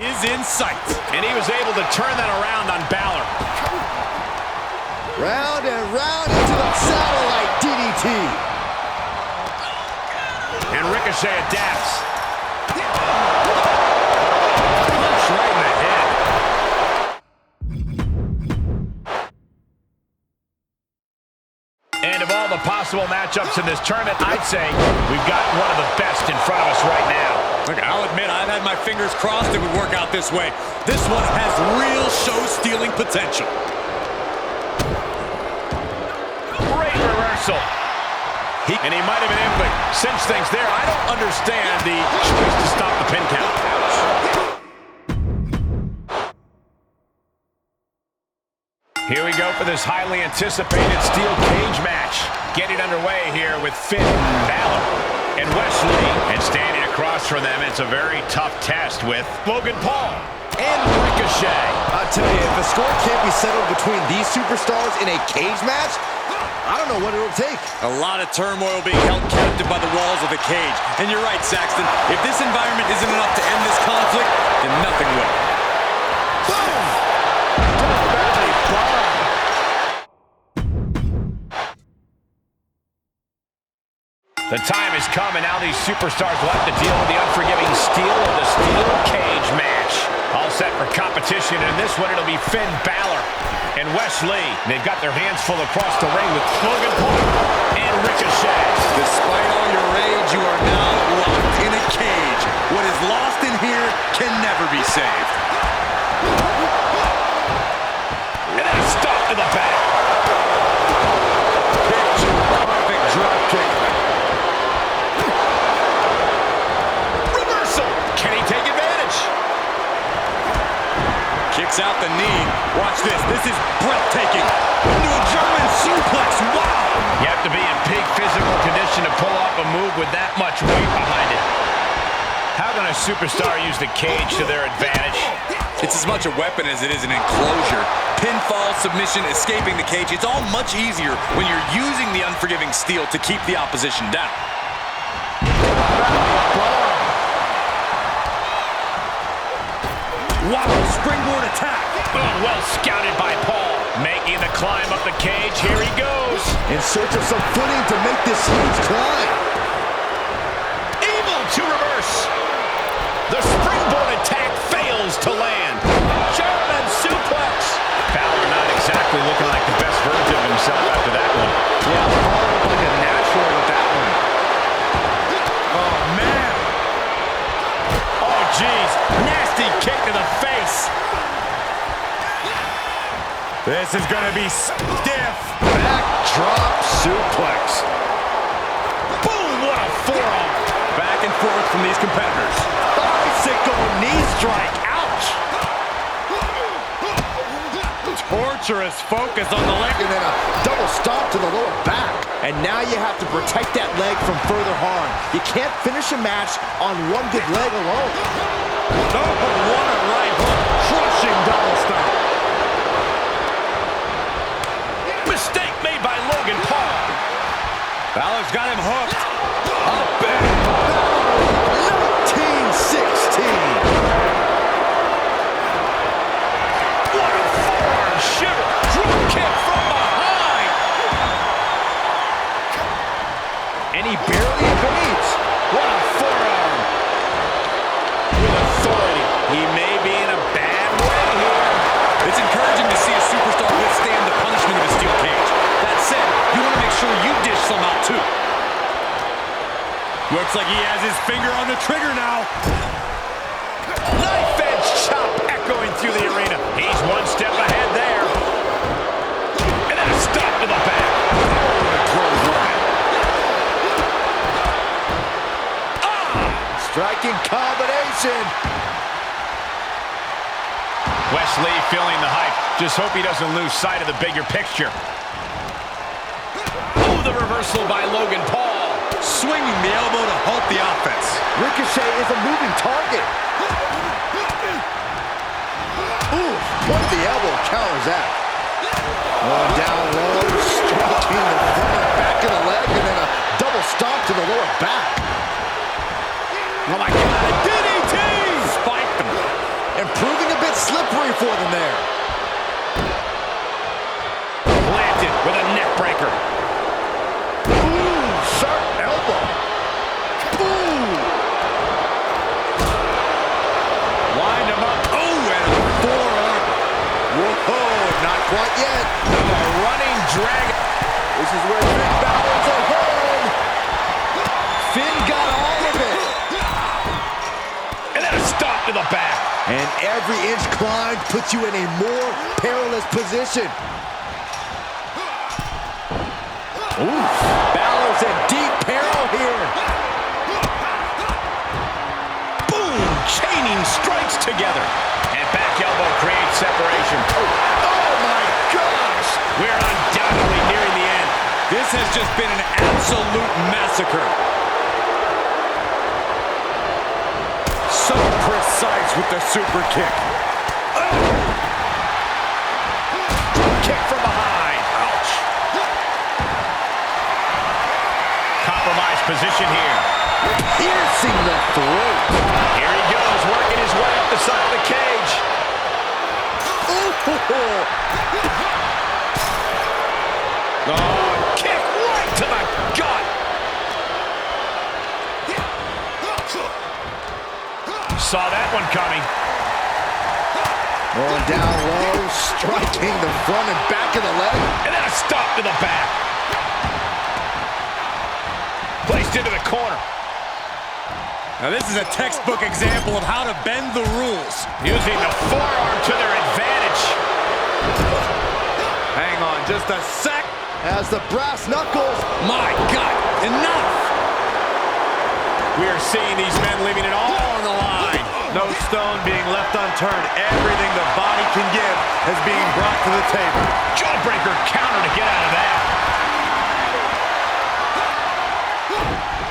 is in sight. And he was able to turn that around on Balor. Round and round into the satellite DDT. And Ricochet adapts. Punch right in the head. And of all the possible matchups in this tournament, I'd say we've got one of the best in front of us right now. Look, I'll admit, I've had my fingers crossed it would work out this way. This one has real show-stealing potential. Great reversal. And he might have been able to cinch things there. I don't understand the choice to stop the pin count. Here we go for this highly anticipated steel cage match. Getting underway here with Finn Balor and Wesley. And standing across from them, it's a very tough test with Logan Paul and Ricochet. I'll tell you, if a score can't be settled between these superstars in a cage match, I don't know what it'll take. A lot of turmoil being held captive by the walls of the cage. And you're right, Saxton. If this environment isn't enough to end this conflict, then nothing will. Boom! The time has come, and now these superstars will have to deal with the unforgiving steel of the steel cage match. All set for competition, and in this one it'll be Finn Balor and Wesley. They've got their hands full across the ring with Logan Paul and Ricochet. Despite all your rage, you are now locked in a cage. What is lost in here can never be saved. And then a stop to the back. Picture perfect drop kick. Can he take advantage? Kicks out the knee. Watch this. This is breathtaking. Into a German suplex. Wow. You have to be in peak physical condition to pull off a move with that much weight behind it. How can a superstar use the cage to their advantage? It's as much a weapon as it is an enclosure. Pinfall, submission, escaping the cage. It's all much easier when you're using the unforgiving steel to keep the opposition down. Wow, springboard attack. Oh, well scouted by Paul. Making the climb up the cage. Here he goes. In search of some footing to make this huge climb. Able to reverse. The springboard attack fails to land. German suplex. Balor not exactly looking like the best version of himself after that one. Yeah, Paul looked like a natural with that one. Oh, man. Oh, jeez. Nasty kick to the face. This is going to be stiff. Backdrop suplex. Boom, what a forearm. Back and forth from these competitors. Bicycle knee strike. Ouch. Torturous focus on the leg. And then a double stomp to the lower back. And now you have to protect that leg from further harm. You can't finish a match on one good leg alone. Oh, what a right hook. Crushing double stomp. Mistake made by Logan Paul. Balor's got him hooked. Up and Balor, 1916. What a forearm shiver. Drop kick from behind. And he barely evades. What a forearm. With authority. He may be in a bad way here. It's encouraging to see a superstar withstand the punishment of a steel cage. That said, you want to make sure you dish some out too. Looks like he has his finger on the trigger now. Knife edge chop echoing through the arena. He's one step ahead there. And then a stop to the back. Striking combination. Wesley feeling the hype. Just hope he doesn't lose sight of the bigger picture. Oh, the reversal by Logan Paul. Swinging the elbow to halt the offense. Ricochet is a moving target. Ooh, what the elbow counters that. Going down low, striking the front and back of the leg, and then a double stomp to the lower back. Oh my God, DDT! Spiked him. and proving a bit slippery for them there. Planted with a neck breaker. Ooh, sharp elbow. Ooh. Wind him up. Oh, and a forearm. Whoa, not quite yet. A running dragon. This is where Finn Balor's ahead. Finn got all of it. And then a stop to the back. And every inch climbed puts you in a more perilous position. Ooh, Balor's in deep peril here. Boom! Chaining strikes together. And back elbow creates separation. Oh my gosh! We're undoubtedly nearing the end. This has just been an absolute massacre. So precise with the super kick. Kick from behind. Ouch. Compromised position here. Piercing the throat. Here he goes, working his way up the side of the cage. Ooh. Oh, kick right to the gut. Saw that one coming. Going down low, striking the front and back of the leg. And then a stop to the back. Placed into the corner. Now this is a textbook example of how to bend the rules. Using the forearm to their advantage. Hang on just a sec. As the brass knuckles. My God, enough! We are seeing these men leaving it all on the line. No stone being left unturned. Everything the body can give is being brought to the table. Jawbreaker counter to get out of that.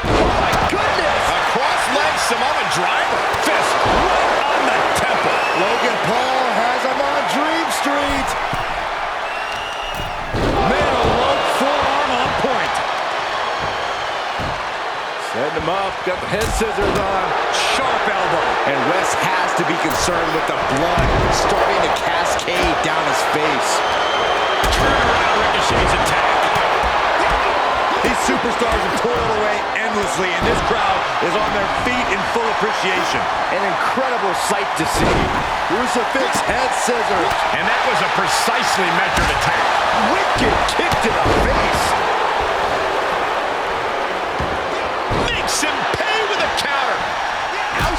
Oh my goodness! A cross-leg Samoan driver. Fist right on the temple. Logan Paul has him on Dream Street. Man, a low forearm on point. Setting him up, got the head scissors on. Sharp elbow. And Wes has to be concerned with the blood starting to cascade down his face. Turn around Ricochet's attack. These superstars have toiled away endlessly, and this crowd is on their feet in full appreciation. An incredible sight to see. Crucifix head scissors. And that was a precisely measured attack. Wicked kick to the face. Makes him pay with a counter.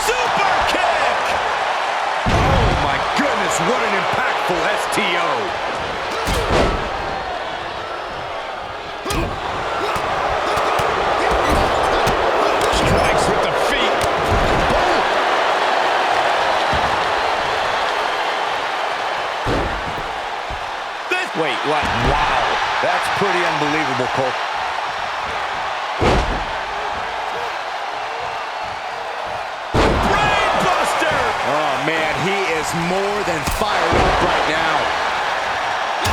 Super kick. Oh my goodness, what an impactful STO. Strikes with the feet. Boom. Wait, what? Wow. That's pretty unbelievable, Cole. Oh man, he is more than fired up right now.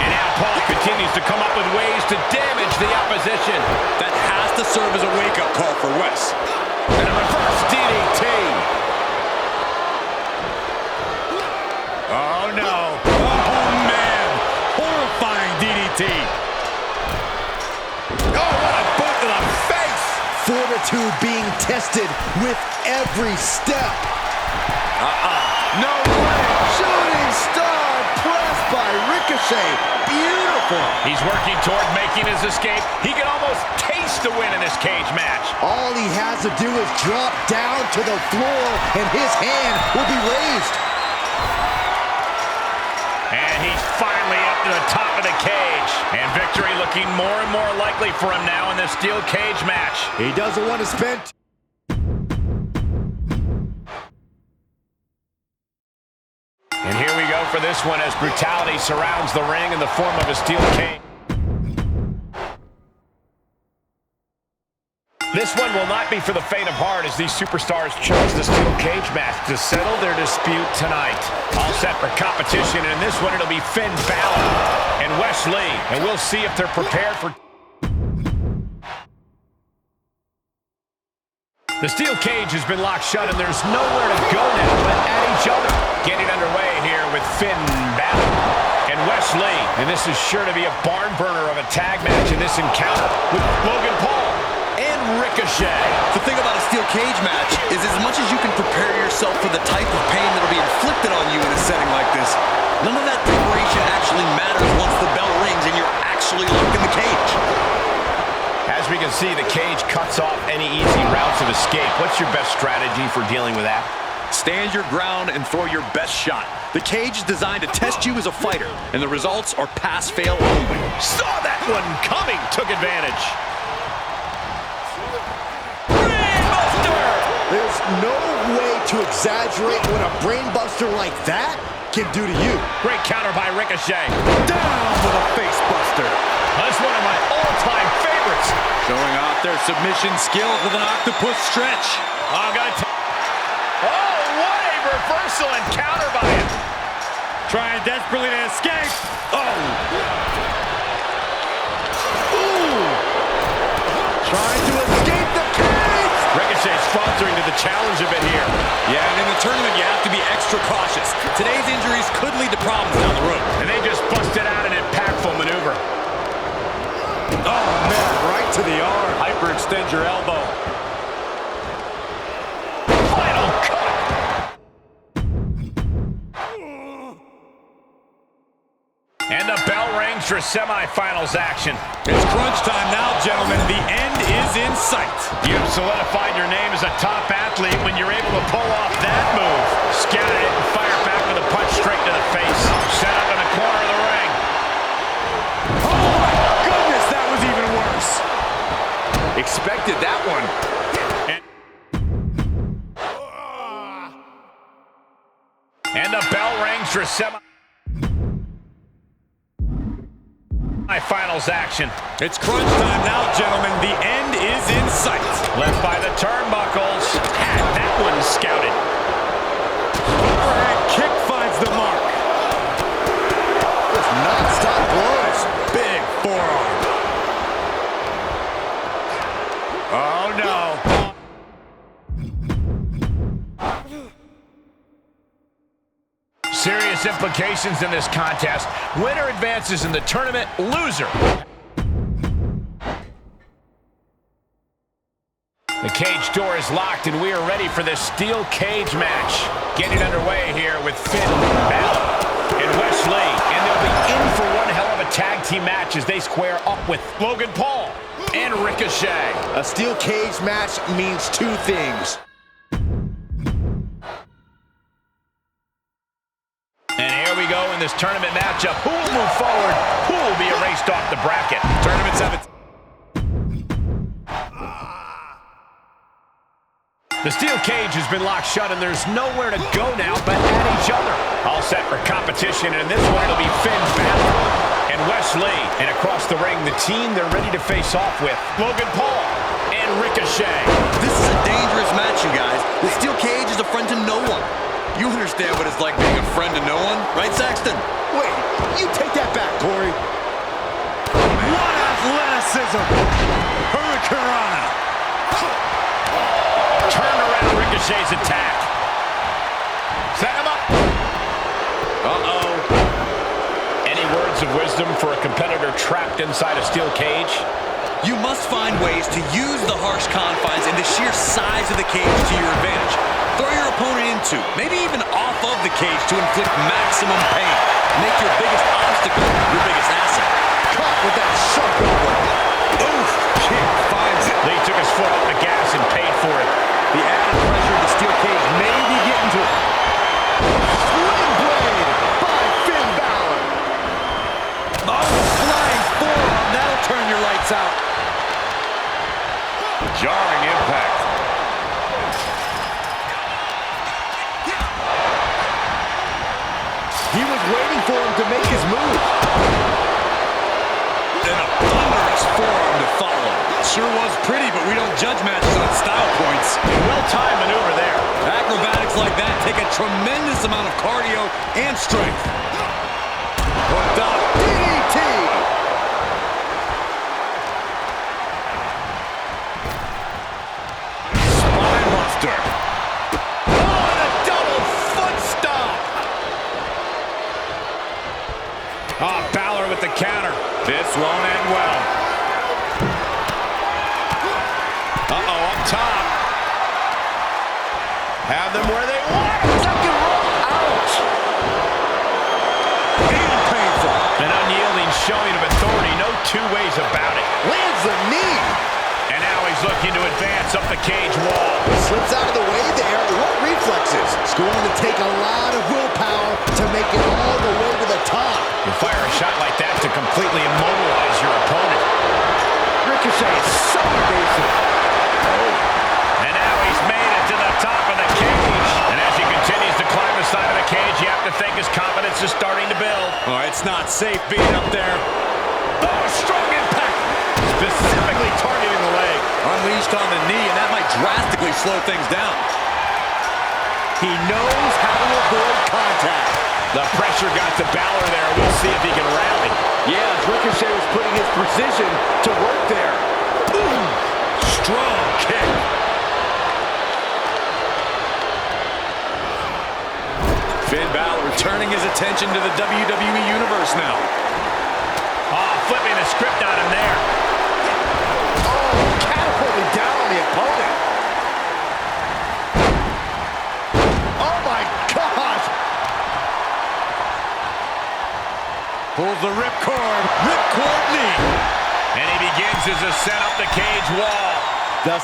And now Paul continues to come up with ways to damage the opposition. That has to serve as a wake-up call for Wes. And a reverse DDT. Oh no. Oh man. Horrifying DDT. Oh, what a boot to the face. Fortitude being tested with every step. No way. Shooting star pressed by Ricochet. Beautiful. He's working toward making his escape. He can almost taste the win in this cage match. All he has to do is drop down to the floor and his hand will be raised. And he's finally up to the top of the cage. And victory looking more and more likely for him now in this steel cage match. He doesn't want to spend... And here we go for this one as brutality surrounds the ring in the form of a steel cage. This one will not be for the faint of heart as these superstars chose the steel cage match to settle their dispute tonight. All set for competition, and in this one it'll be Finn Balor and Wes Lee. And we'll see if they're prepared for... The steel cage has been locked shut, and there's nowhere to go now but at each other. Getting underway here with Finn Balor and Wes Lee. And this is sure to be a barn burner of a tag match in this encounter with Logan Paul and Ricochet. The thing about a steel cage match is as much as you can prepare yourself for the type of pain that will be inflicted on you in a setting like this, none of that preparation actually matters once the bell rings and you're actually locked in the cage. As we can see, the cage cuts off any easy routes of escape. What's your best strategy for dealing with that? Stand your ground and throw your best shot. The cage is designed to test you as a fighter, and the results are pass-fail only. Saw that one coming, took advantage. There's no way to exaggerate what a brainbuster like that can do to you. Great counter by Ricochet. Down with a face buster. That's one of my all-time favorites. Showing off their submission skills with an octopus stretch. Oh, what a reversal and counter by him. Trying desperately to escape. Oh! Ooh! Trying to escape the cage! Ricochet's faltering to the challenge a bit here. Yeah, and in the tournament, you have to be extra cautious. Today's injuries could lead to problems down the road. And they just busted out an impactful maneuver. Oh, man, right to the arm. Hyperextend your elbow. Final cut. And the bell rings for semifinals action. It's crunch time now, gentlemen. The end is in sight. You've solidified your name as a top athlete when you're able to pull off that move. Scout it and fire back with a punch straight to the face. Set up in the corner of the ring. Oh, my goodness, that was even worse. Expected that one. And the bell rings for semifinals action. It's crunch time now, gentlemen. The end is in sight. Left by the turnbuckles. Had that one scouted. Overhead kick finds the mark. With non-stop blows. Big forearm. Oh, no. Serious implications in this contest. Winner advances in the tournament. Loser. The cage door is locked, and we are ready for this steel cage match. Getting underway here with Finn Balor and Wes Lee. And they'll be in for one hell of a tag team match as they square up with Logan Paul and Ricochet. A steel cage match means two things. And here we go in this tournament matchup. Who will move forward? Who will be erased off the bracket? Tournament 7. The steel cage has been locked shut, and there's nowhere to go now but at each other. All set for competition, and in this one it'll be Finn Balor and Wes Lee. And across the ring, the team they're ready to face off with, Logan Paul and Ricochet. This is a dangerous match, you guys. The steel cage is a friend to no one. You understand what it's like being a friend to no one, right, Saxton? Wait, you take that back, Corey. What athleticism! Hurricanrana! Turned around Ricochet's attack. Set him up. Uh-oh. Any words of wisdom for a competitor trapped inside a steel cage? You must find ways to use the harsh confines and the sheer size of the cage to your advantage. Throw your opponent into, maybe even off of the cage to inflict maximum pain. Make your biggest obstacle your biggest asset. Caught with that sharp elbow. Oof! Kick finds it. Lee took his foot off the gas and paid for it. The added pressure of the steel cage may be getting to it. Sling blade by Finn Balor. Oh, flying forearm. That'll turn your lights out. Jarring impact. He was waiting for him to make his move. And a thunderous forearm to follow. Sure was pretty, but we don't judge matches on style points. Well-timed maneuver there. Acrobatics like that take a tremendous amount of cardio and strength. Hooked up. DDT. Spot Oh, Balor with the counter. This won't end well. Uh-oh, up top. Have them where they want. Second rope. Ouch. And painful. An unyielding showing of authority. No two ways about it. Lands the knee. And now he's looking to advance up the cage wall. Slips out of the way there. What reflexes? It's going to take a lot of willpower to make it all the way to the top. You fire a shot like that to completely immobilize your opponent. Ricochet is so evasive. And now he's made it to the top of the cage. And as he continues to climb the side of the cage, you have to think his confidence is starting to build. Oh, it's not safe being up there. Oh, strong impact. Specifically targeting the leg. Unleashed on the knee, and that might drastically slow things down. He knows how to avoid contact. The pressure got to Balor there. We'll see if he can rally. Yeah, Ricochet was putting his precision to work there. Boom! Strong kick. Finn Balor turning his attention to the WWE Universe now. Oh, flipping the script on him there. Oh, catapulting down on the opponent. Oh, my gosh. Pulls the ripcord. Ripcord knee. And he begins his ascent up the cage wall. The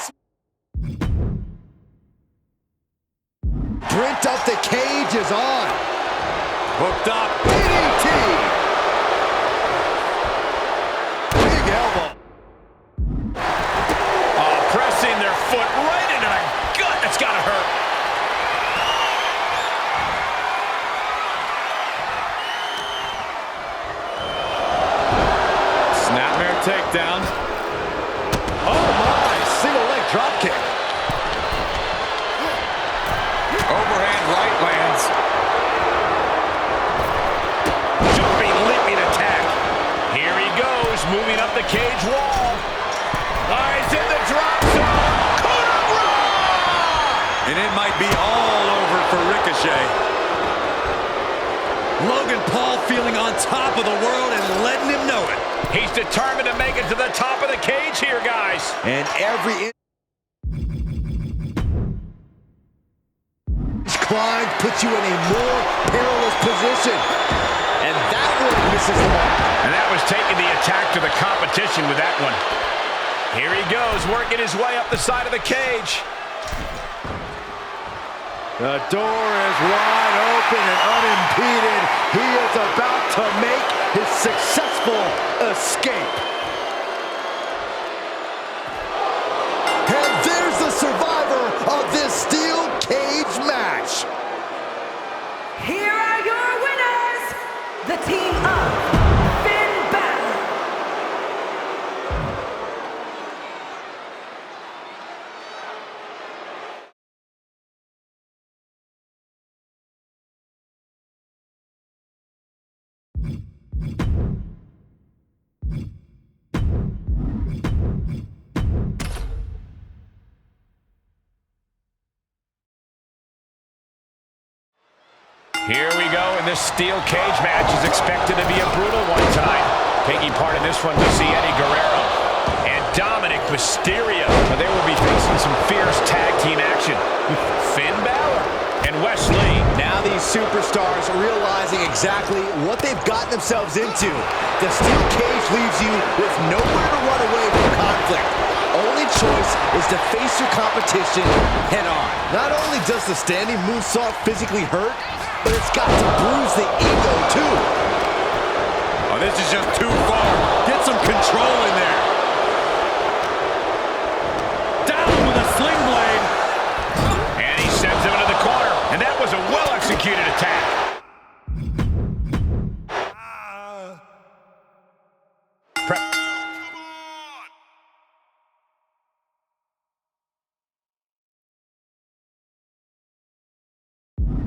sprint up the cage is on. Hooked up. DDT. Big elbow. Oh, pressing their foot right into the gut. That's got to hurt. Snapmare takedown. Oh, my. Single leg drop kick. Overhand right lands. Jumping, leaping attack. Here he goes, moving up the cage wall. He's in the drop zone. Cobra! And it might be all over for Ricochet. Logan Paul feeling on top of the world and letting him know it. He's determined to make it to the top of the cage here, guys. And every climb puts you in a more perilous position. And that one misses the mark. And that was taking the attack to the competition with that one. Here he goes, working his way up the side of the cage. The door is wide open and unimpeded. He is about to make his successful escape. And there's the survivor of this steel cage match. Here are your winners, the team of Finn Balor. Here we go, and this steel cage match is expected to be a brutal one tonight. Taking part in this one, we see Eddie Guerrero and Dominic Mysterio. They will be facing some fierce tag team action. Finn Balor and Wes Lee. Now these superstars are realizing exactly what they've gotten themselves into. The steel cage leaves you with nowhere to run away from conflict. Only choice is to face your competition head on. Not only does the standing moonsault physically hurt, but it's got to bruise the ego too. Oh, this is just too far. Get some control in there. Down with a sling blade. And he sends him into the corner. And that was a well-executed attack.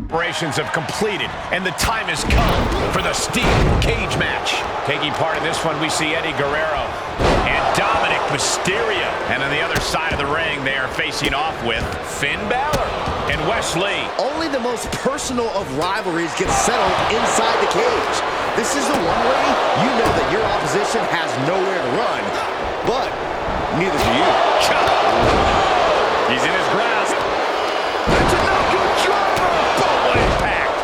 Preparations have completed, and the time has come for the steel cage match. Taking part in this one, we see Eddie Guerrero and Dominic Mysterio. And on the other side of the ring, they are facing off with Finn Balor And Wesley. Only the most personal of rivalries get settled inside the cage. This is the one way you know that your opposition has nowhere to run, but neither do you. He's in his grasp. That's a no-good driver. Boom, what impact.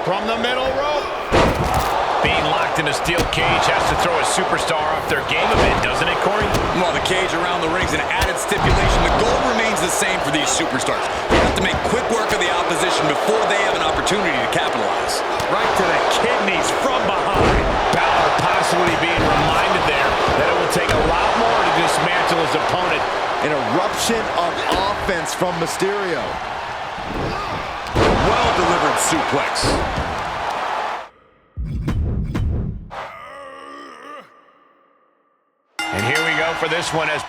From the middle rope. Being locked in a steel cage has to throw a superstar off their game a bit, doesn't it, Corey? Well, the cage around the ring's an added stipulation. The goal remains the same for these superstars. You have to make quick work of the opposition before they have an opportunity to capitalize. Right to the kidneys from behind. Balor possibly being reminded there that it will take a lot more to dismantle his opponent. An eruption of offense from Mysterio. Well-delivered suplex. And here we go for this one as...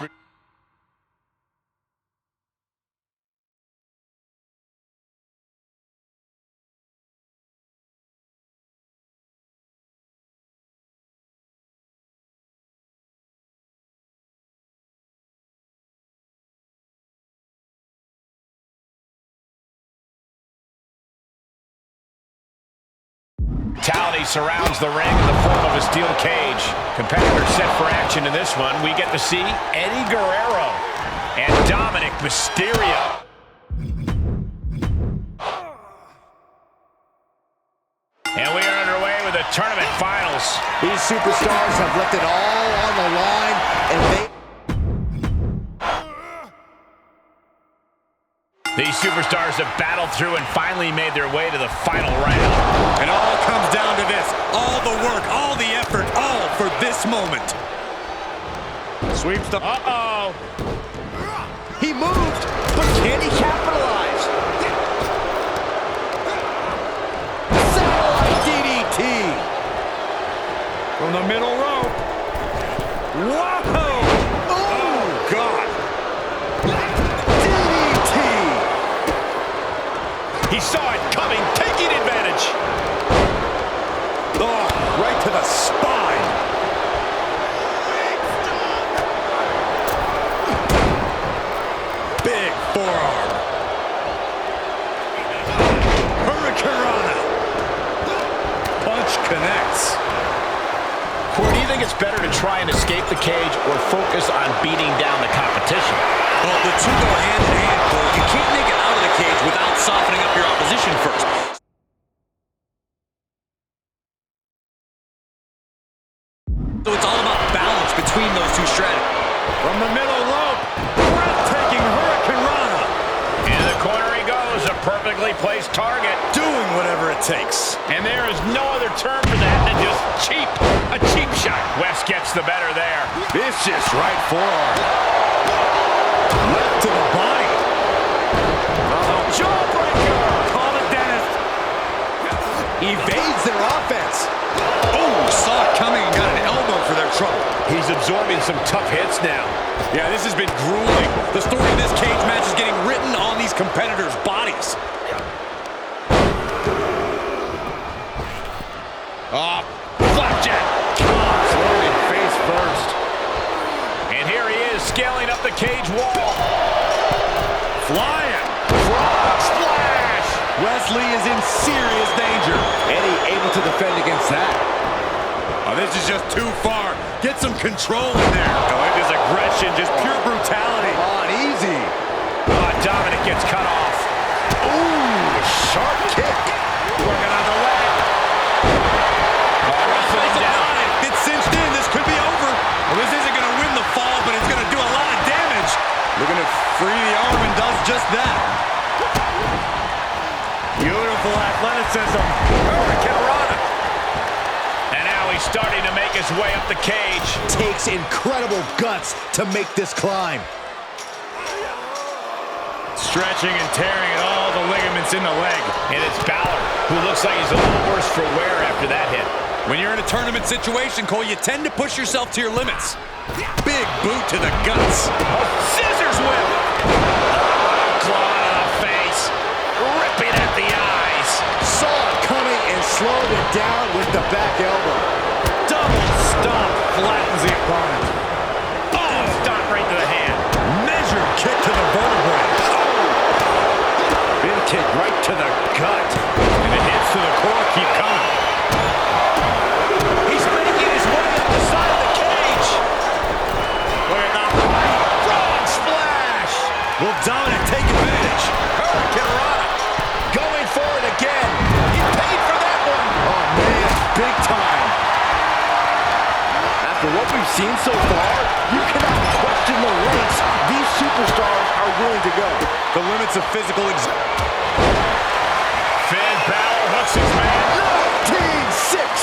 Brutality surrounds the ring in the form of a steel cage. Competitors set for action in this one. We get to see Eddie Guerrero and Dominic Mysterio. And we are underway with the tournament finals. These superstars have left it all on the line, and These superstars have battled through and finally made their way to the final round. It all comes down to this. All the work, all the effort, all for this moment. Sweeps the... Uh-oh. he moved, but can he capitalize? Satellite DDT. From the middle rope. Whoa! Oh, God. He saw it coming, taking advantage. Oh, right to the spine. Big forearm. Hurricanrana. Punch connects. Corey, do you think it's better to try and escape the cage or focus on beating down the competition? Well, the two go hand in hand, Cole. You can't make it out of the cage without softening up your opposition first. So it's all about balance between those two strategies. From the middle rope, breathtaking Hurricanrana. Into the corner he goes, a perfectly placed target. Doing whatever it takes. And there is no other term for that than just cheap. A cheap shot. West gets the better there. Vicious right forearm. Left to the body. Jawbreaker! Call it Dennis. Evades their offense. Oh, saw it coming and got an elbow for their trouble. He's absorbing some tough hits now. Yeah, this has been grueling. The story of this cage match is getting written on these competitors' bodies. Flapjack. Landing face first. And here he is, scaling up the cage wall. Flying. Frog splash. Wesley is in serious danger. Eddie able to defend against that. Oh, this is just too far. Get some control in there. Oh, it is aggression, just pure brutality. Come on, easy. Dominic gets cut off. Ooh, sharp kick. Working on the leg. Wrestling down. It's cinched in. This could be over. Well, this isn't going to win the fall, but it's going to do a lot of damage. Looking to free the arm and does just that. Beautiful athleticism. Hurricanrana. And now he's starting to make his way up the cage. Takes incredible guts to make this climb. Stretching and tearing at all the ligaments in the leg. And it's Balor, who looks like he's a little worse for wear after that hit. When you're in a tournament situation, Cole, you tend to push yourself to your limits. Big boot to the guts. Scissors whip. Claw to the face. Ripping at the eyes. Saw it coming and slowed it down with the back elbow. Double stomp flattens the opponent. Oh, stomp right to the hand. Measured kick to the kick right to the gut. And the hits to the core keep coming. He's making his way up the side of the cage. Look at that. Frog splash. Will Dominic take advantage? Hurricane Rana going for it again. He paid for that one. Oh, man, big time. After what we've seen so far, you cannot question the lengths these superstars are willing to go. The limits of physical Finn Balor hooks his man.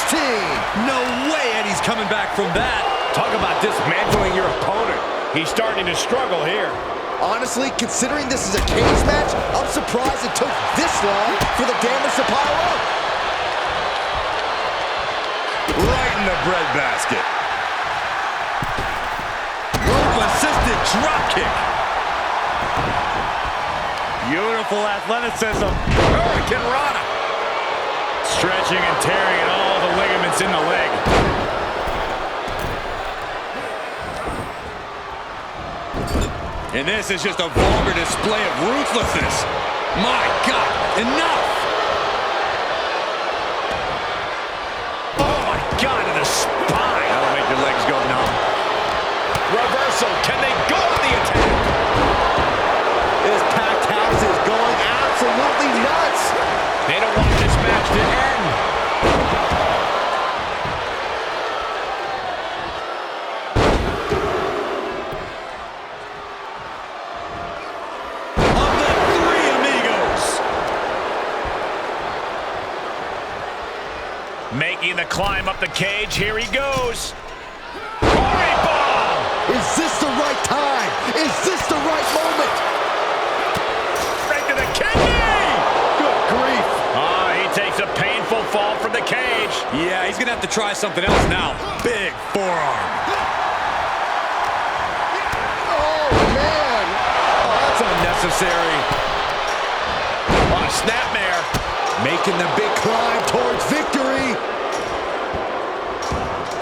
1916. No way Eddie's coming back from that. Talk about dismantling your opponent. He's starting to struggle here. Honestly, considering this is a cage match, I'm surprised it took this long for the damage to pile up. Right in the breadbasket. Rope-assisted dropkick. Beautiful athleticism. Hurricane Rana. Stretching and tearing at all the ligaments in the leg. And this is just a vulgar display of ruthlessness. My God, enough! Oh my God, to the spine. That'll make your legs go numb. Reversal. Can they go on the attack? This packed house is going absolutely nuts. They don't want this match to end. Of the three amigos. Making the climb up the cage. Here he goes. Corey bomb. Is this the right time? Is this the right moment? Right to the kidney. Good grief. He takes a painful fall from the cage. Yeah, he's gonna have to try something else now. Big forearm. Oh, man. Oh, that's unnecessary. On a snapmare. Making the big climb towards victory.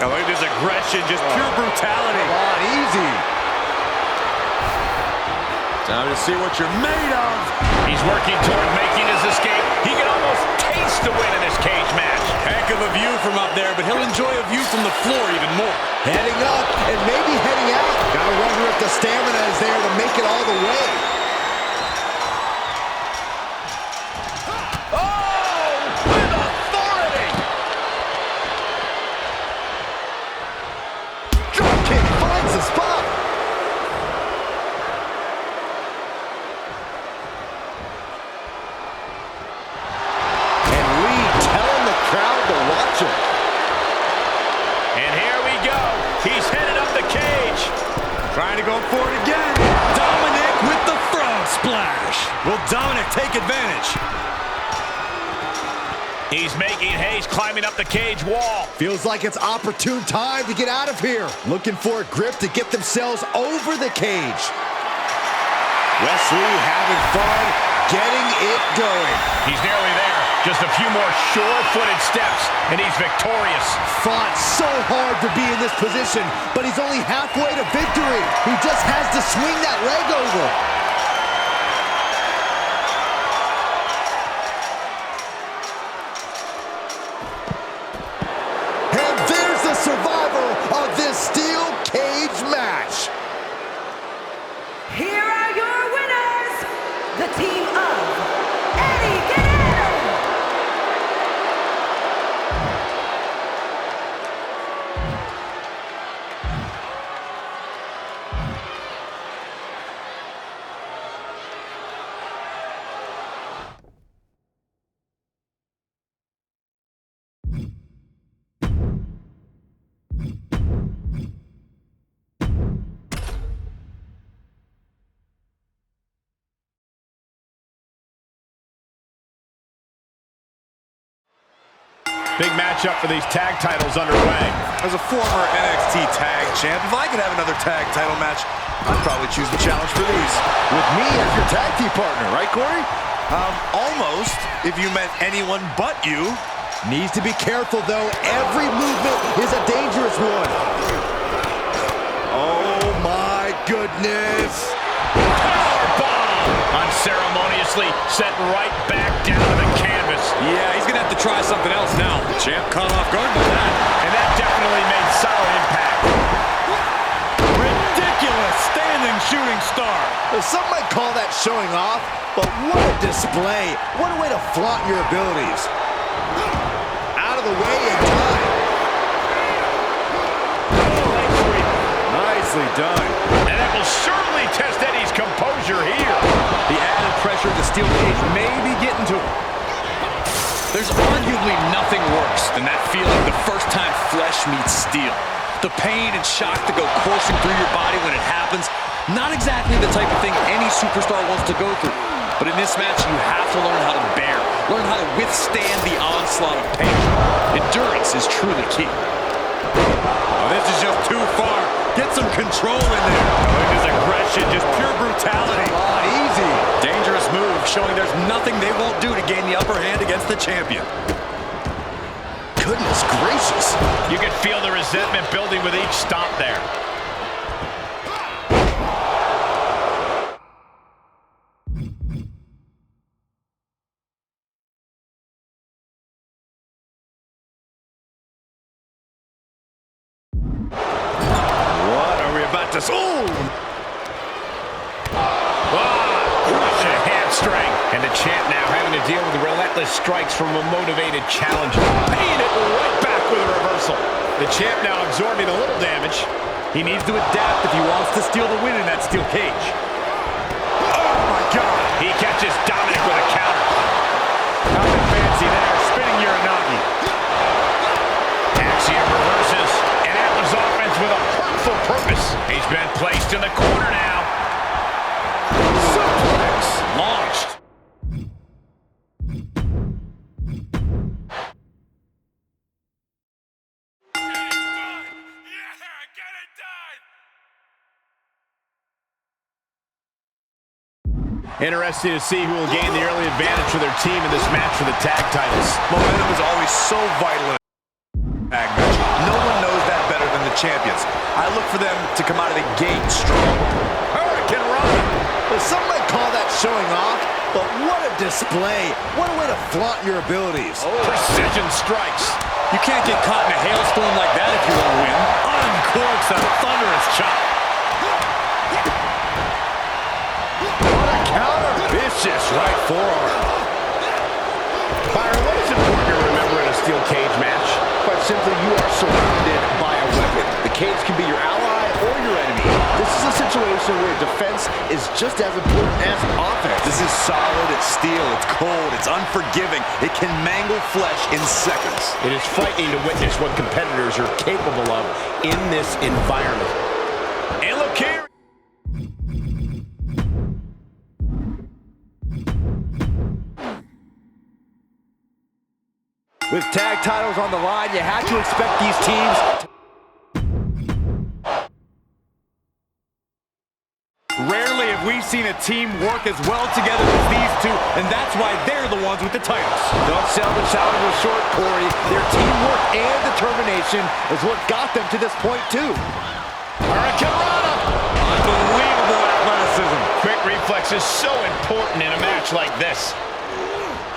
Oh, look at this aggression, just pure brutality. Come on, easy. Time to see what you're made of. He's working toward making his escape. He can almost taste the win in this cage match. Heck of a view from up there, but he'll enjoy a view from the floor even more. Heading up and maybe heading out. Gotta wonder if the stamina is there to make it all the way. Oh, with authority. Dropkick finds the spot. And Lee telling the crowd to watch him. And here we go. He's headed up the cage. Trying to go for it again. Dominic with the frog splash. Will Dominic take advantage? He's making haste climbing up the cage wall. Feels like it's opportune time to get out of here. Looking for a grip to get themselves over the cage. Wesley having fun, getting it going. He's nearly there. Just a few more sure-footed steps, and he's victorious. Fought so hard to be in this position, but he's only halfway to victory. He just has to swing that leg over. And there's the survivor of this steel cage match. Here are your winners, the team of Eddie Guerrero. Big matchup for these tag titles underway. As a former NXT tag champ, if I could have another tag title match, I'd probably choose the challenge for these. With me as your tag team partner, right, Corey? Almost, if you meant anyone but you. Needs to be careful, though. Every movement is a dangerous one. Oh, my goodness. Powerbomb! Unceremoniously set right back down to the canvas. Yeah, he's going to have to try something else now. Champ caught off guard by that. And that definitely made solid impact. Ridiculous standing shooting star. Well, some might call that showing off, but what a display. What a way to flaunt your abilities. Out of the way in time. Nicely done. And that will surely test Eddie's composure here. The added pressure of the steel cage may be getting to him. There's arguably nothing worse than that feeling the first time flesh meets steel. The pain and shock that go coursing through your body when it happens. Not exactly the type of thing any superstar wants to go through. But in this match, you have to learn how to bear, learn how to withstand the onslaught of pain. Endurance is truly key. Oh, this is just too far. Get some control in there. Oh, his aggression, just pure brutality. Come on, easy. Dangerous move, showing there's nothing they won't do to gain the upper hand against the champion. Goodness gracious. You can feel the resentment building with each stomp there. Russian hamstring. And the champ now having to deal with relentless strikes from a motivated challenger. Paying it right back with a reversal. The champ now absorbing a little damage. He needs to adapt if he wants to steal the win in that steel cage. Oh my God. He catches Dominic with a counter. Nothing fancy there. Spinning Uranagi. Axiom reverses. And Atlas offense with a hurtful purpose. He's been placed in the corner now. Suplex launched. Interesting to see who will gain the early advantage for their team in this match for the tag titles. Momentum is always so vital in a tag match. No one knows that better than the champions. I look for them to come out of the gate strong. Hurricane Rana. Well, some might call that showing off, but what a display. What a way to flaunt your abilities. Precision strikes. You can't get caught in a hailstorm like that if you want to win. Uncorks a thunderous chop. Counter. Vicious right forearm. Byron, what is important to remember in a steel cage match? Quite simply, you are surrounded by a weapon. The cage can be your ally or your enemy. This is a situation where defense is just as important as offense. This is solid, it's steel, it's cold, it's unforgiving. It can mangle flesh in seconds. It is frightening to witness what competitors are capable of in this environment. And look here. With tag titles on the line, you have to expect these teams to... Rarely have we seen a team work as well together as these two, and that's why they're the ones with the titles. Don't sell the challenger short, Corey. Their teamwork and determination is what got them to this point, too. Hurricane Rana. Unbelievable athleticism. Quick reflex is so important in a match like this.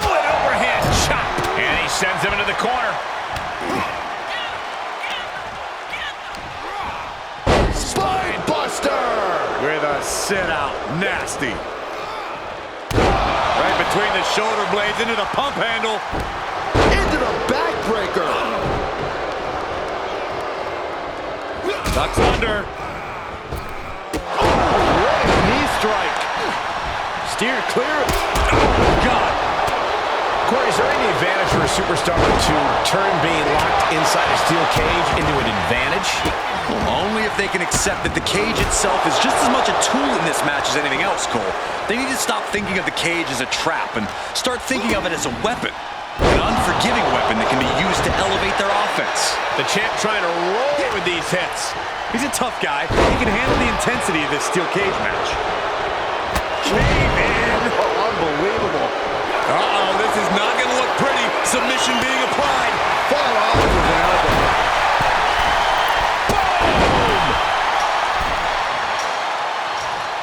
An overhand chop. And he sends him into the corner. Spine buster! With a sit-out. Nasty. Right between the shoulder blades into the pump handle. Into the backbreaker. Ducks under. Oh, what a knee strike. Steered clear. Oh, God. Corey, is there any advantage for a superstar to turn being locked inside a steel cage into an advantage? Only if they can accept that the cage itself is just as much a tool in this match as anything else, Cole. They need to stop thinking of the cage as a trap and start thinking of it as a weapon. An unforgiving weapon that can be used to elevate their offense. The champ trying to roll with these hits. He's a tough guy. He can handle the intensity of this steel cage match. Cave in. Oh, unbelievable. Uh-oh, this is not going to look pretty. Submission being applied. Fought off with an elbow.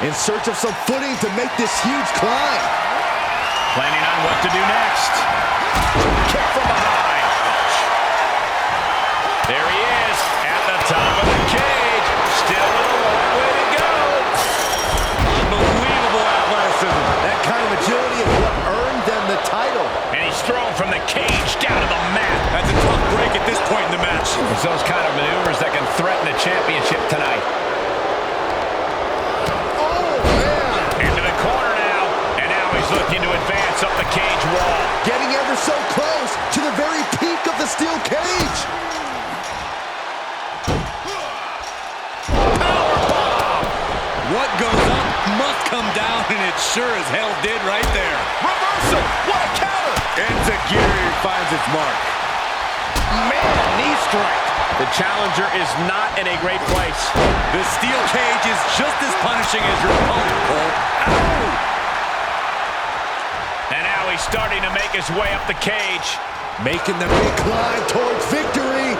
Boom! in search of some footing to make this huge climb. Planning on what to do next. Kick from behind. There he is at the top of the cage. Still with a long way to go. Unbelievable athleticism. That kind of agility is what earned them the title. And he's thrown from the cage down to the mat. That's a tough break at this point in the match. It's those kind of maneuvers that can threaten the championship tonight. Into the corner now. And now he's looking to advance up the cage wall. Getting ever so close to the very peak of the steel cage. What goes up must come down, and it sure as hell did right there. Reversal! What a counter! Enziguri finds its mark. Man, knee strike. The challenger is not in a great place. The steel cage is just as punishing as your opponent, Cole. Ow! And now he's starting to make his way up the cage. Making the big climb towards victory.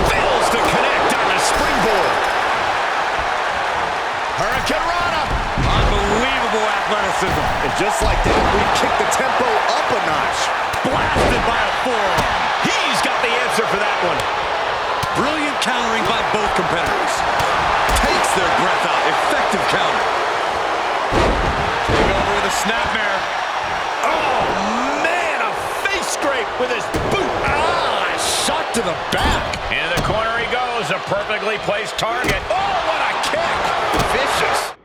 Fails to connect on the springboard. Hurricane Rana. Unbelievable athleticism. And just like that, we kick the tempo up a notch. Blasted by a forearm. He's got the answer for that one. Brilliant countering by both competitors. Takes their breath out. Effective counter. Take over with a snapmare. Oh, man, a face scrape with his boot. Shot to the back. Into the corner he goes, a perfectly placed target. Oh, what a kick. Vicious.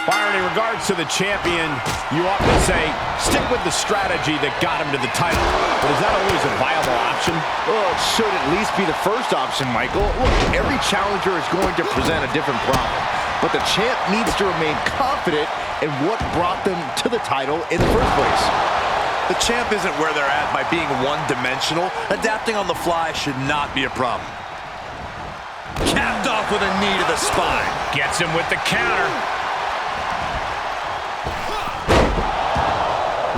Byron, in regards to the champion, you often say, stick with the strategy that got him to the title. But is that always a viable option? Well, it should at least be the first option, Michael. Look, every challenger is going to present a different problem. But the champ needs to remain confident in what brought them to the title in the first place. The champ isn't where they're at by being one-dimensional. Adapting on the fly should not be a problem. Capped off with a knee to the spine. Gets him with the counter.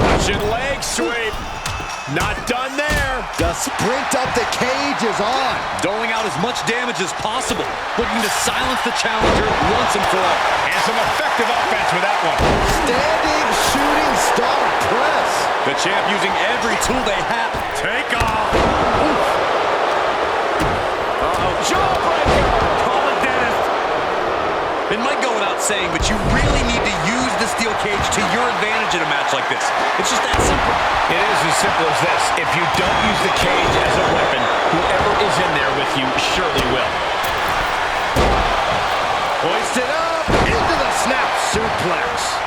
Russian leg sweep. Not done there. The sprint up the cage is on. Doling out as much damage as possible. Looking to silence the challenger once and for all. And some effective offense with that one. Standing shooting star press. The champ using every tool they have. Take off. Jawbreaker. Call it dentist. It might go without saying, but you really need to use the steel cage to your advantage in a match like this. It's just that simple. It is as simple as this. If you don't use the cage as a weapon, whoever is in there with you surely will. Hoisted up into the snap suplex.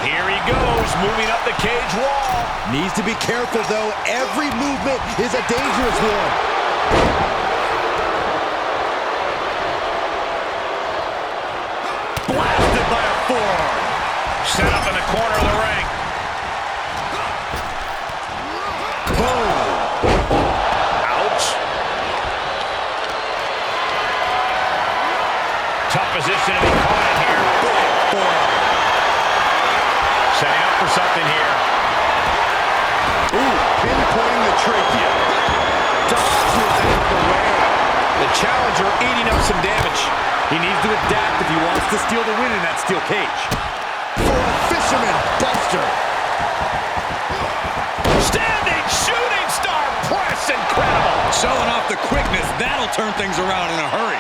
Here he goes, moving up the cage wall. Needs to be careful, though. Every movement is a dangerous one. Blasted by a forearm. Set up in the corner of the ring. Boom. Ouch. Tough position to be caught in here. Big forearm. Setting up for something here. Ooh, pinpointing the trachea. Dodges out of the way. The challenger eating up some damage. He needs to adapt if he wants to steal the win in that steel cage. For a fisherman buster. Standing shooting star press, incredible. Showing off the quickness, that'll turn things around in a hurry.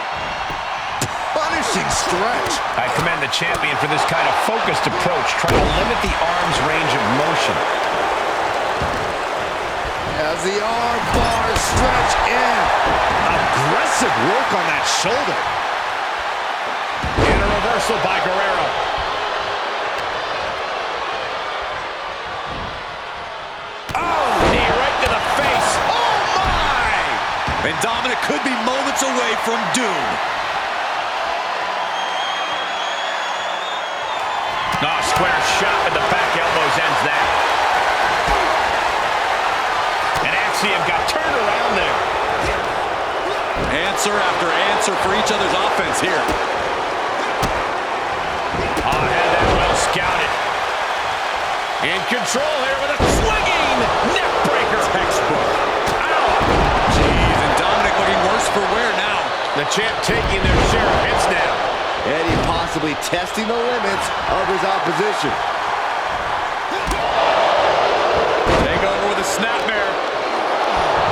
Punishing stretch. I commend the champion for this kind of focused approach, trying to limit the arm's range of motion. As the arm bars stretch in. Aggressive work on that shoulder. And a reversal by Guerrero. Oh, knee right to the face. Oh, my! And Dominic could be moments away from doom. Oh, square shot with the back elbows ends that. And Axiom got turned around there. Answer after answer for each other's offense here. Oh, had that well scouted. In control here with a swinging neck breaker. Textbook. Ow! Jeez, and Dominic champ taking their share of hits now. Eddie possibly testing the limits of his opposition. Take over with a snapmare.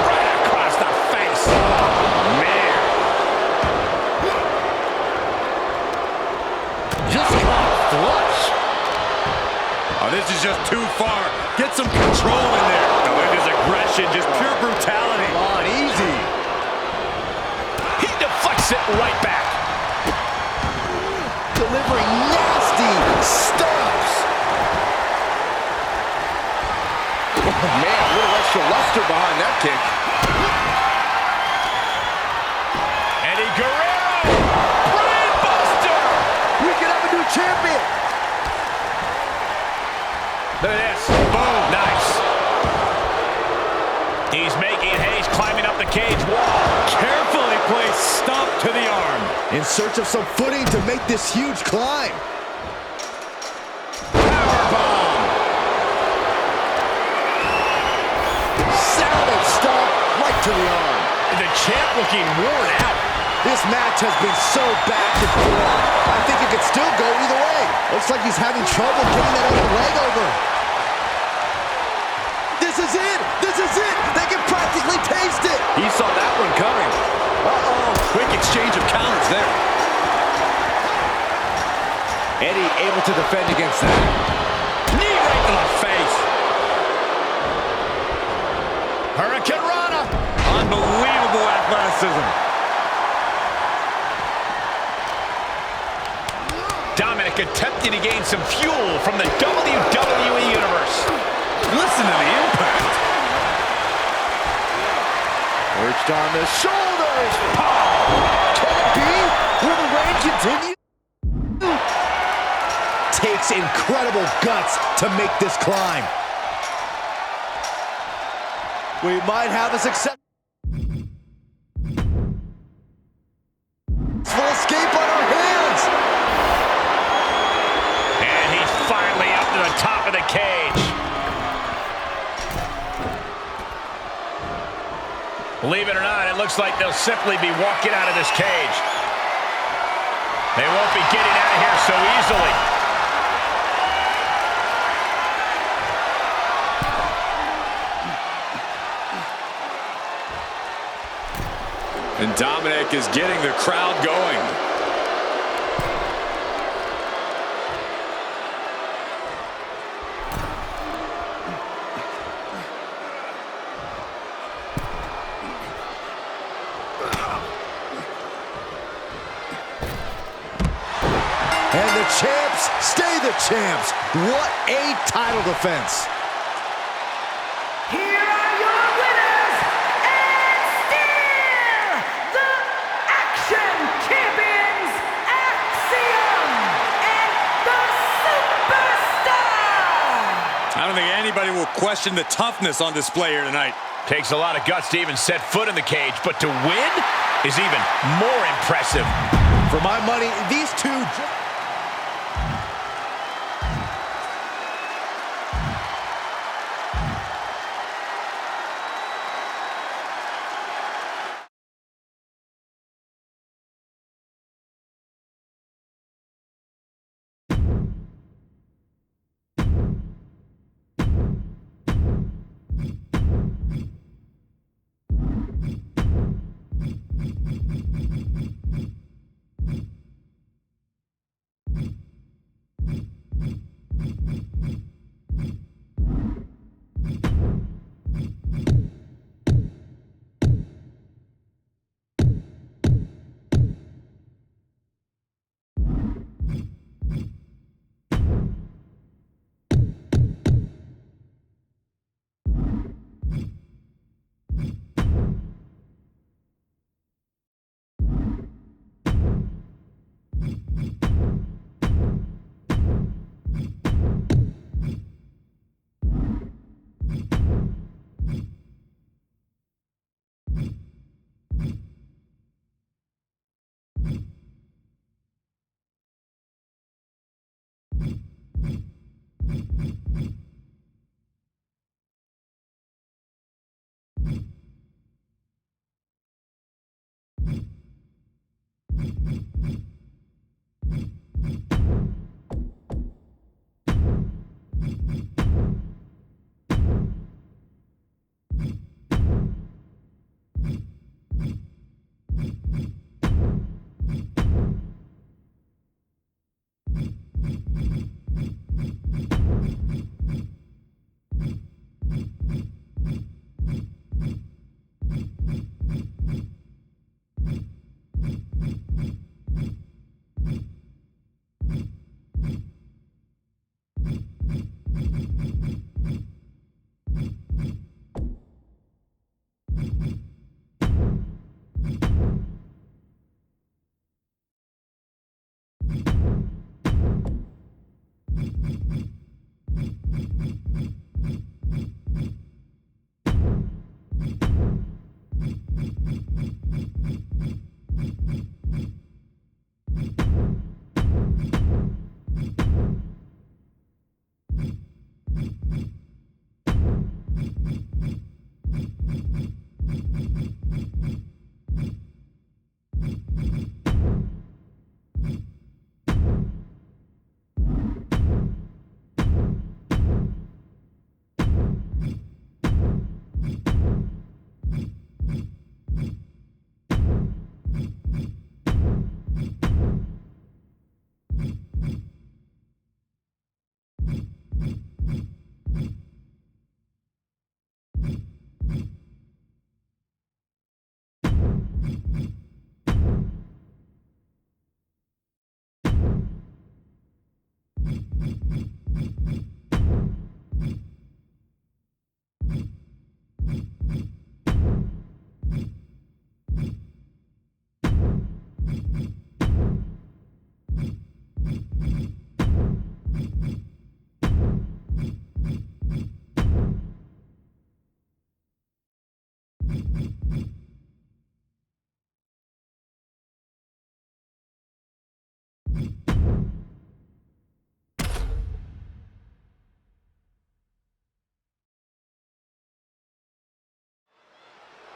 Right across the face. Oh, man. Just caught flush. Oh, this is just too far. Get some control in there. No, it is aggression, just pure brutality. Come on, easy. He deflects it right back. Delivering nasty stomps. Oh, man, a little extra luster behind that kick. Eddie Guerrero. Brain buster. We could have a new champion. Look at this. Boom. Nice. He's making haste, climbing up the cage wall. Carefully placed stomp to the arm. In search of some footing to make this huge climb. Powerbomb. Savage stomp right to the arm. The champ looking worn out. This match has been so back and forth. I think it could still go either way. Looks like he's having trouble getting that other leg over. This is it! This is it! They can practically taste it! He saw that one coming. Uh-oh. Quick exchange of counters there. Eddie able to defend against that. Knee right to the face. Hurricane Rana. Unbelievable athleticism. Dominic attempting to gain some fuel from the WWE Universe. Listen to the impact. Perched on the shoulders. Can it be? Will the reign continue? Takes incredible guts to make this climb. We might have a successful escape on our hands. And he's finally up to the top of the cage. Believe it or not, it looks like they'll simply be walking out of this cage. They won't be getting out of here so easily. And Dominic is getting the crowd going. And the champs stay the champs. What a title defense. Here are your winners, and still the Action Champions, Axiom and the Superstar. I don't think anybody will question the toughness on display here tonight. Takes a lot of guts to even set foot in the cage, but to win is even more impressive. For my money, these two...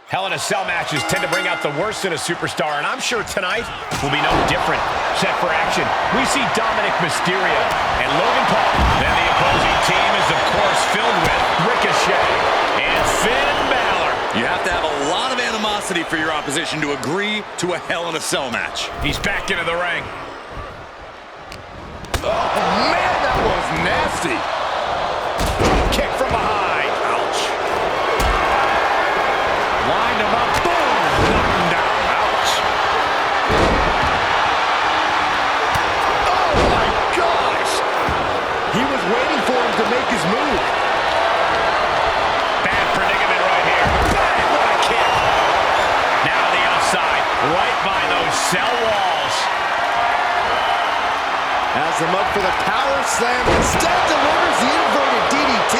Hell in a Cell matches tend to bring out the worst in a superstar, and I'm sure tonight will be no different. Set for action, we see Dominic Mysterio and Logan Paul. Then the opposing team is, of course, filled with Ricochet and Finn Balor. You have to have a lot of animosity for your opposition to agree to a Hell in a Cell match. He's back into the ring. Oh, man, that was nasty. Kick from behind. Ouch. Lined him up. Boom. Knocked him down. Ouch. Oh, my gosh. He was waiting for him to make his move. Bad predicament right here. Bang, what a kick. Now the outside. Right by those cell walls. Has him up for the power slam. Instead delivers the inverted DDT.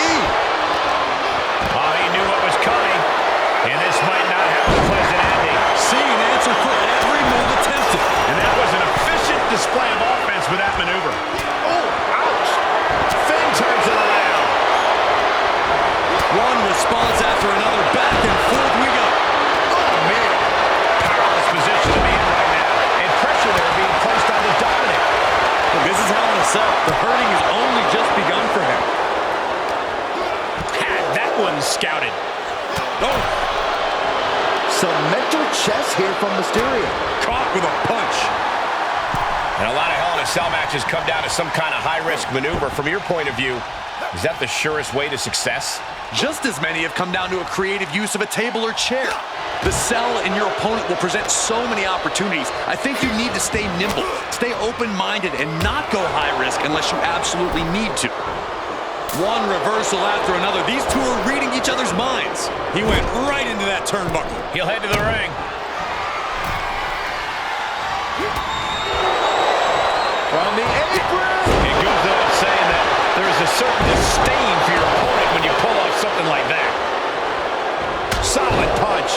Oh, he knew what was coming. And this might not have a pleasant ending. Seeing an answer for every move attempted. And that was an efficient display of offense with that maneuver. Oh, ouch. Finn turns it around. One response after another. Back and forth we go. Oh, man. Powerless position to be in right now. And pressure there being placed onto Dominic. This is Hell in a Cell. The hurting has only just begun for him. Had that one scouted. Oh, Some mental chess here from Mysterio. caught with a punch. And a lot of Hell in a Cell matches come down to some kind of high-risk maneuver. From your point of view, is that the surest way to success? Just as many have come down to a creative use of a table or chair. The cell in your opponent will present so many opportunities. I think you need to stay nimble, stay open-minded, and not go high risk unless you absolutely need to. One reversal after another. These two are reading each other's minds. He went right into that turnbuckle. He'll head to the ring. From the apron. It goes without saying that there is a certain disdain for your opponent when you pull off something like that. Solid punch.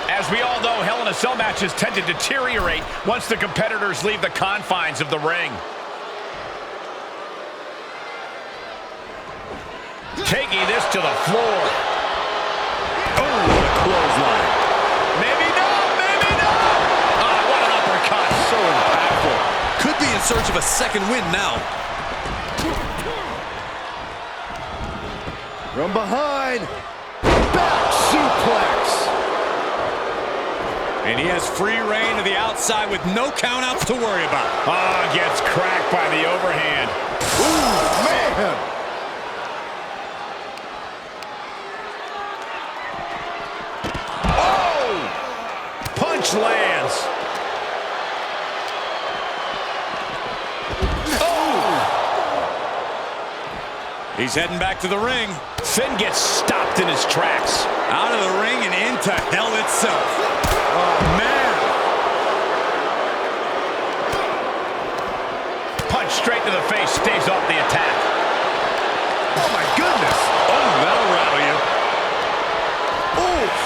As we all know, Hell in a Cell matches tend to deteriorate once the competitors leave the confines of the ring. Taking this to the floor. Oh, what a clothesline. Maybe not, maybe not. Ah, what an uppercut. So impactful. Could be in search of a second win now. From behind. Back suplex. And he has free reign to the outside with no countouts to worry about. Gets cracked by the overhand. Ooh, man! Oh! Punch lands. He's heading back to the ring. Finn gets stopped in his tracks. Out of the ring and into hell itself. Oh, man. Punch straight to the face, stays off the attack. Oh, my goodness! Oh, that'll rattle you. Oof!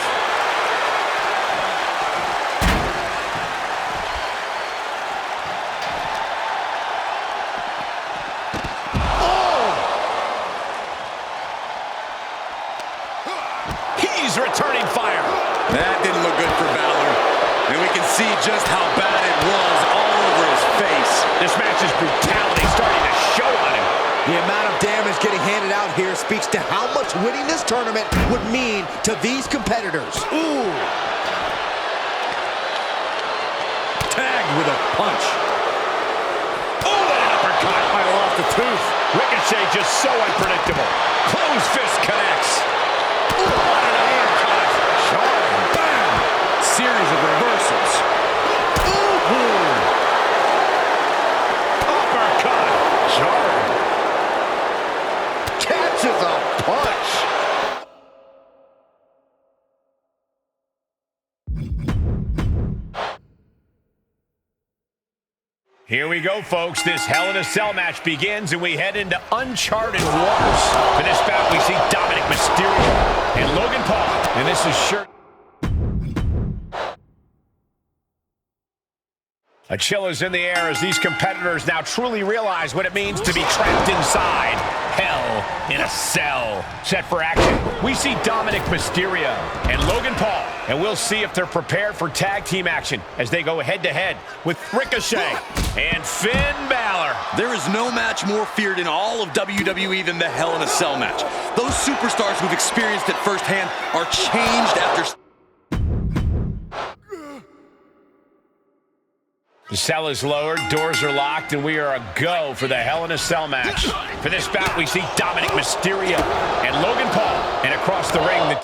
He's returning fire. That didn't look good for Balor. And we can see just how bad it was all over his face. This match's brutality starting to show on him. The amount of damage getting handed out here speaks to how much winning this tournament would mean to these competitors. Ooh! Tagged with a punch. Oh, an uppercut. Might have lost a tooth. Ricochet just so unpredictable. Closed fist connects. Ooh, what an uppercut. Bam! Series of reversals. Ooh. Uppercut. Jarring. Catches a punch! Here we go, folks. This Hell in a Cell match begins, and we head into uncharted waters. For this bout, we see Dominic Mysterio and Logan Paul. And this is sure... A chill is in the air as these competitors now truly realize what it means to be trapped inside Hell in a Cell. Set for action, we see Dominic Mysterio and Logan Paul, and we'll see if they're prepared for tag team action as they go head-to-head with Ricochet and Finn Balor. There is no match more feared in all of WWE than the Hell in a Cell match. Those superstars who've experienced it firsthand are changed after... The cell is lowered, doors are locked, and we are a go for the Hell in a Cell match. For this bout, we see Dominic Mysterio and Logan Paul, and across the ring,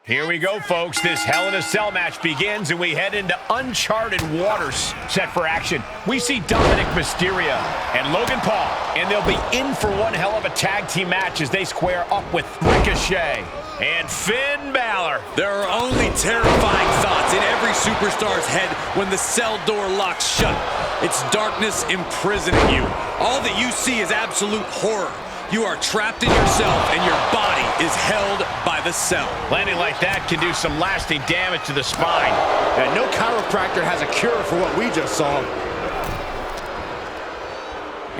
Here we go, folks. This Hell in a Cell match begins, and we head into uncharted waters. Set for action, we see Dominic Mysterio and Logan Paul, and they'll be in for one hell of a tag team match as they square up with Ricochet and Finn Balor. There are only terrifying thoughts in every superstar's head when the cell door locks shut. It's darkness imprisoning you. All that you see is absolute horror. You are trapped in yourself, and your body is held by the cell. Landing like that can do some lasting damage to the spine. And no chiropractor has a cure for what we just saw.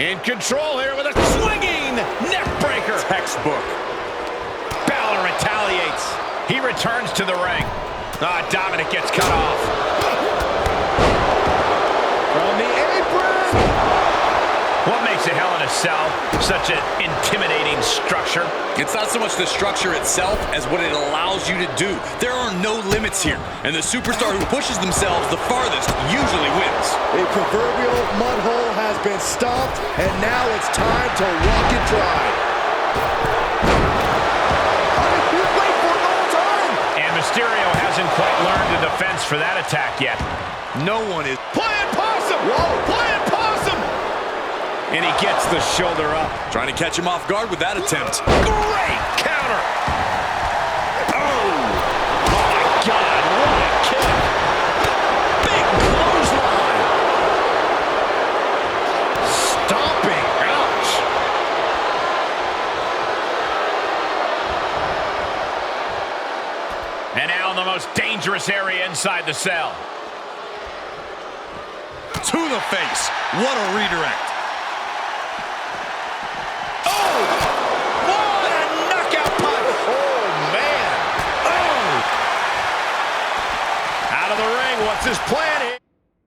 In control here with a swinging neck breaker. Textbook. Balor retaliates. He returns to the ring. Dominic gets cut off. From the apron! What makes a Hell in a Cell such an intimidating structure? It's not so much the structure itself as what it allows you to do. There are no limits here, and the superstar who pushes themselves the farthest usually wins. A proverbial mud hole has been stomped, and now it's time to walk it dry. Wait for it all time! And Mysterio hasn't quite learned the defense for that attack yet. No one is Playing possum! Whoa! Playing possum! And he gets the shoulder up. trying to catch him off guard with that attempt. Great counter! Oh! My God, what a kick! Big clothesline! Stomping! Ouch! And now in the most dangerous area inside the cell. To the face. What a redirect. What's his plan here?